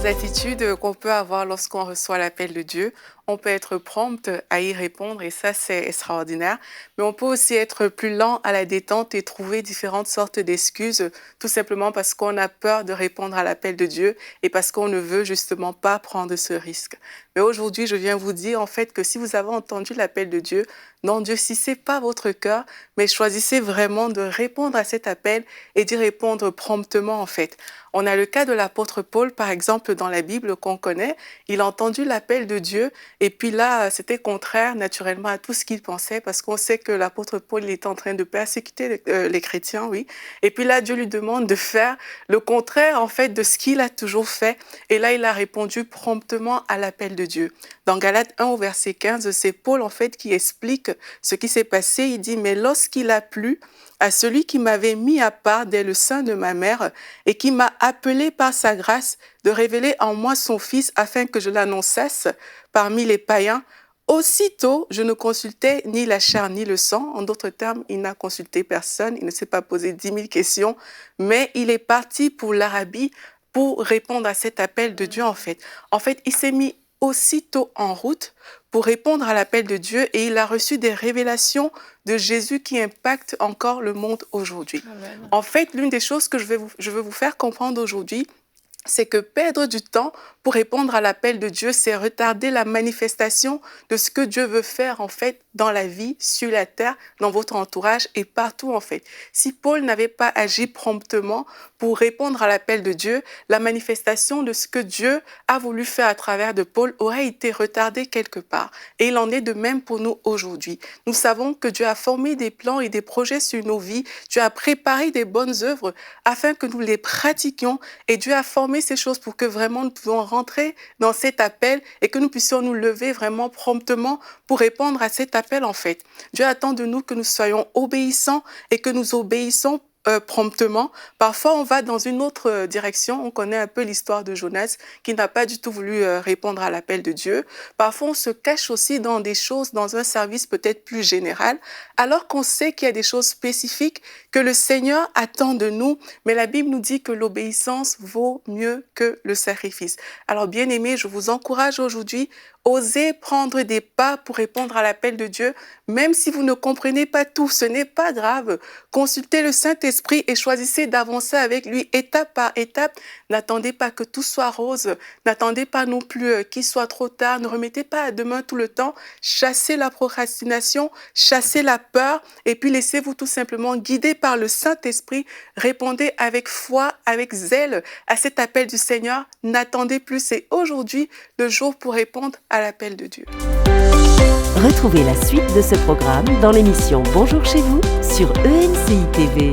différentes attitudes qu'on peut avoir lorsqu'on reçoit l'appel de Dieu. On peut être prompte à y répondre et ça, c'est extraordinaire. Mais on peut aussi être plus lent à la détente et trouver différentes sortes d'excuses, tout simplement parce qu'on a peur de répondre à l'appel de Dieu et parce qu'on ne veut justement pas prendre ce risque. Mais aujourd'hui, je viens vous dire en fait que si vous avez entendu l'appel de Dieu, n'endurcissez pas votre cœur, mais choisissez vraiment de répondre à cet appel et d'y répondre promptement en fait. On a le cas de l'apôtre Paul, par exemple, dans la Bible qu'on connaît. Il a entendu l'appel de Dieu et puis là, c'était contraire naturellement à tout ce qu'il pensait parce qu'on sait que l'apôtre Paul il est en train de persécuter les chrétiens, oui. Et puis là, Dieu lui demande de faire le contraire en fait de ce qu'il a toujours fait. Et là, il a répondu promptement à l'appel de Dieu. Dans Galates 1 au verset 15, c'est Paul en fait qui explique ce qui s'est passé. Il dit « Mais lorsqu'il a plu à celui qui m'avait mis à part dès le sein de ma mère et qui m'a appelé par sa grâce de révéler en moi son Fils afin que je l'annonçasse parmi les païens, aussitôt je ne consultais ni la chair ni le sang. » En d'autres termes, il n'a consulté personne, il ne s'est pas posé 10 000 questions, mais il est parti pour l'Arabie pour répondre à cet appel de Dieu en fait. En fait, il s'est mis aussitôt en route pour répondre à l'appel de Dieu et il a reçu des révélations de Jésus qui impactent encore le monde aujourd'hui. Amen. En fait, l'une des choses que je veux vous faire comprendre aujourd'hui, c'est que perdre du temps pour répondre à l'appel de Dieu, c'est retarder la manifestation de ce que Dieu veut faire en fait dans la vie, sur la terre, dans votre entourage et partout en fait. Si Paul n'avait pas agi promptement pour répondre à l'appel de Dieu, la manifestation de ce que Dieu a voulu faire à travers de Paul aurait été retardée quelque part. Et il en est de même pour nous aujourd'hui. Nous savons que Dieu a formé des plans et des projets sur nos vies. Dieu a préparé des bonnes œuvres afin que nous les pratiquions et Dieu a formé ces choses pour que vraiment nous puissions rentrer dans cet appel et que nous puissions nous lever vraiment promptement pour répondre à cet appel en fait. Dieu attend de nous que nous soyons obéissants et que nous obéissons promptement. Parfois, on va dans une autre direction. On connaît un peu l'histoire de Jonas qui n'a pas du tout voulu répondre à l'appel de Dieu. Parfois, on se cache aussi dans des choses, dans un service peut-être plus général, alors qu'on sait qu'il y a des choses spécifiques que le Seigneur attend de nous. Mais la Bible nous dit que l'obéissance vaut mieux que le sacrifice. Alors, bien-aimés, je vous encourage aujourd'hui, osez prendre des pas pour répondre à l'appel de Dieu, même si vous ne comprenez pas tout, ce n'est pas grave. Consultez le Saint-Esprit et choisissez d'avancer avec lui étape par étape. N'attendez pas que tout soit rose, n'attendez pas non plus qu'il soit trop tard, ne remettez pas à demain tout le temps. Chassez la procrastination, chassez la peur et puis laissez-vous tout simplement guider par le Saint-Esprit. Répondez avec foi, avec zèle à cet appel du Seigneur. N'attendez plus, c'est aujourd'hui le jour pour répondre à l'appel de Dieu. Retrouvez la suite de ce programme dans l'émission Bonjour chez vous sur ENCI TV.